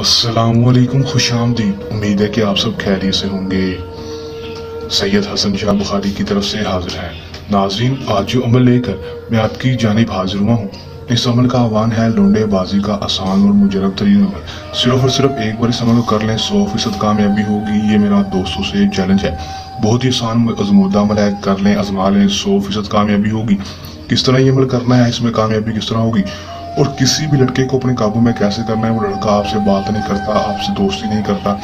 अस्सलाम वालेकुम, खुश आमदीद। उम्मीद है कि आप सब खैरियत से होंगे। सैयद हसन शाह बुखारी की तरफ से हाजिर है। नाज़रीन, आज जो अमल लेकर मैं आपकी जानिब हाजिर हुआ हूँ, इस अमल का आह्वान है लौंडे बाजी का आसान और मुजरब तरीन अमल। सिर्फ और सिर्फ एक बार इस अमल को कर लें, 100% कामयाबी होगी। ये मेरा दोस्तों से चैलेंज है। बहुत ही आसान आजमूदा अमल है, कर लें, आजमा लें, 100% कामयाबी होगी। किस तरह ये अमल करना है, इसमें कामयाबी किस तरह होगी और किसी भी लड़के को अपने काबू में कैसे करना है। वो लड़का आपसे बात नहीं करता, आपसे दोस्ती नहीं करता,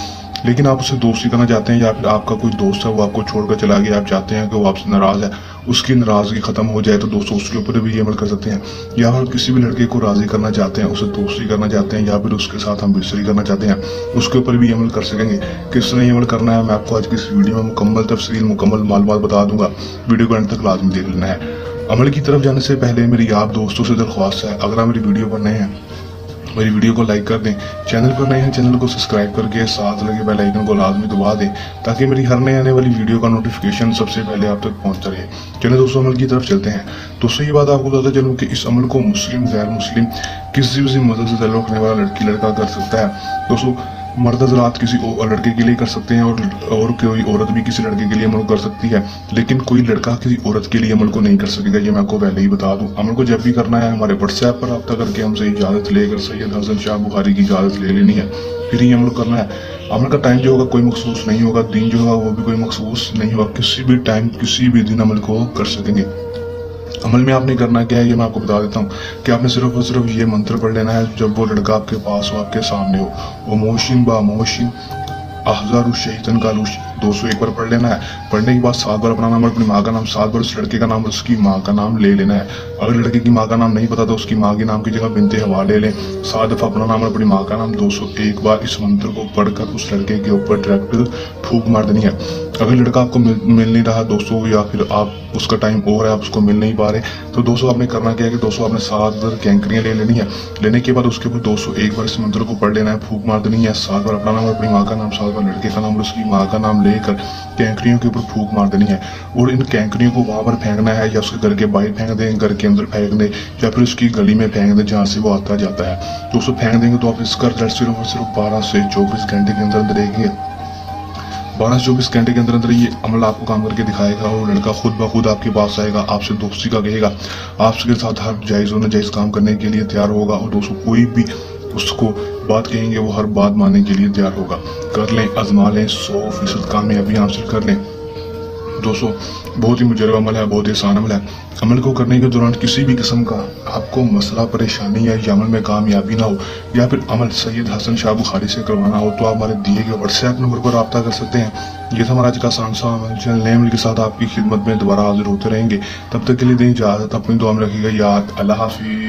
लेकिन आप उससे दोस्ती करना चाहते हैं, या फिर आपका कोई दोस्त है वो आपको छोड़कर चला गया, आप चाहते हैं कि वो आपसे नाराज है, उसकी नाराजगी खत्म हो जाए, तो दोस्तों उसके ऊपर भी ये अमल कर सकते हैं। या फिर किसी भी लड़के को राजी करना चाहते हैं, उससे दोस्ती करना चाहते हैं, या फिर उसके साथ हम बिस्तरी करना चाहते हैं, उसके ऊपर भी अमल कर सकेंगे। किस तरह ये अमल करना है, मैं आपको आज की इस वीडियो में मुकम्मल तफसील, मुकम्मल मालूमात बता दूंगा। वीडियो को अंत तक लाजमी देख लेना है। अमल की तरफ जाने से पहले मेरी आप दोस्तों से दरख्वास्त है, अगर आप मेरी वीडियो पर नए हैं, मेरी वीडियो को लाइक कर दें। चैनल पर नए हैं, चैनल को सब्सक्राइब करके साथ लगे बेल आइकन को लाजमी दबा दें, ताकि मेरी हर नए आने वाली वीडियो का नोटिफिकेशन सबसे पहले आप तक पहुंचता रहे। चलिए दोस्तों, अमल की तरफ चलते हैं। दोस्तों, ये बात आपको बताता चलूँ कि इस अमल को मुस्लिम, गैर मुस्लिम, किसी भी मदद से ताल्लुक़ रखने वाला लड़की लड़का कर सकता है। दोस्तों, मर्द हज़रात किसी लड़के के लिए कर सकते हैं, और कोई औरत भी किसी लड़के के लिए अमल कर सकती है, लेकिन कोई लड़का किसी औरत के लिए अमल को नहीं कर सकेगा। ये मैं आपको पहले ही बता दूं। अमल को जब भी करना है, हमारे व्हाट्सएप पर रब्ता करके हमसे इजाज़त लेकर सैयद हसन शाह बुखारी की इजाज़त ले लेनी है, फिर ये अमल करना है। अमल का टाइम जो होगा कोई मखसूस नहीं होगा, दिन जो होगा वो भी कोई मखसूस नहीं होगा, किसी भी टाइम किसी भी दिन अमल को कर सकेंगे। अमल में आपने करना क्या है, ये मैं आपको बता देता हूँ कि आपने सिर्फ और सिर्फ ये मंत्र पढ़ लेना है। जब वो लड़का आपके पास हो, आपके सामने हो, वो मोशिन बा मोशिन अहजारू शहीदन का लूश 200 एक बार पढ़ लेना है। पढ़ने के बाद 7 बार अपना नाम और अपनी माँ का नाम, 7 बार उस लड़के का नाम और उसकी माँ का नाम ले लेना है। अगर लड़के की माँ का नाम नहीं पता तो उसकी माँ के नाम की जगह बिनते हवा ले लें। 7 दफ़ा अपना नाम और अपनी माँ का नाम 201 बार इस मंत्र को पढ़कर उस लड़के के ऊपर डायरेक्ट फूंक मार देनी है। अगर लड़का आपको मिल नहीं रहा दोस्तों, या फिर आप उसका टाइम ओवर है, आप उसको मिल नहीं पा रहे, तो दोस्तों आपने करना क्या है कि दोस्तों आपने 7 कैंकरियाँ ले लेनी है। लेने के बाद उसके ऊपर 201 बार इस मंत्र को पढ़ लेना है, फूंक मार देनी है। 7 बार अपना नाम और अपनी माँ का नाम, 7 बार लड़के का नाम और उसकी माँ का नाम लेकर कैंकरियों के ऊपर फूंक मार देनी है। और इन कैंकरियों को वहां पर फेंकना है, या उसके घर के बाहर फेंक दें, घर के अंदर फेंक दें, या फिर उसकी गली में फेंक दें जहाँ से वो आता जाता है। तो उसको फेंक देंगे तो आप इसका रिजल्ट सिर्फ और सिर्फ 12 से 24 घंटे के अंदर देखेंगे। 12 से 24 घंटे के अंदर अंदर ये अमल आपको काम करके दिखाएगा, और लड़का खुद ब खुद आपके पास आएगा, आपसे दोस्ती का कहेगा, आपके साथ हर जायज़ और नाजायज़ काम करने के लिए तैयार होगा। और दोस्तों, कोई भी उसको बात कहेंगे वो हर बात मानने के लिए तैयार होगा। कर लें, आजमा लें, 100% कामयाबी हासिल कर लें। दोस्तों, बहुत ही मुजरब अमल है, बहुत ही आसान अमल है। अमल को करने के दौरान किसी भी किस्म का आपको मसला, परेशानी या अमल में कामयाबी ना हो, या फिर अमल सैयद हसन शाह बुखारी से करवाना हो, तो आप हमारे दिए गए व्हाट्सएप नंबर पर रब्ता कर सकते हैं। ये था हमारा आज का आसान सा अमल। चैनल नए अमल के साथ आपकी खिदमत में दोबारा हाजिर होते रहेंगे। तब तक के लिए दें इजाज़त, अपनी दुआ में रखिएगा याद। अल्लाह हाफिज़।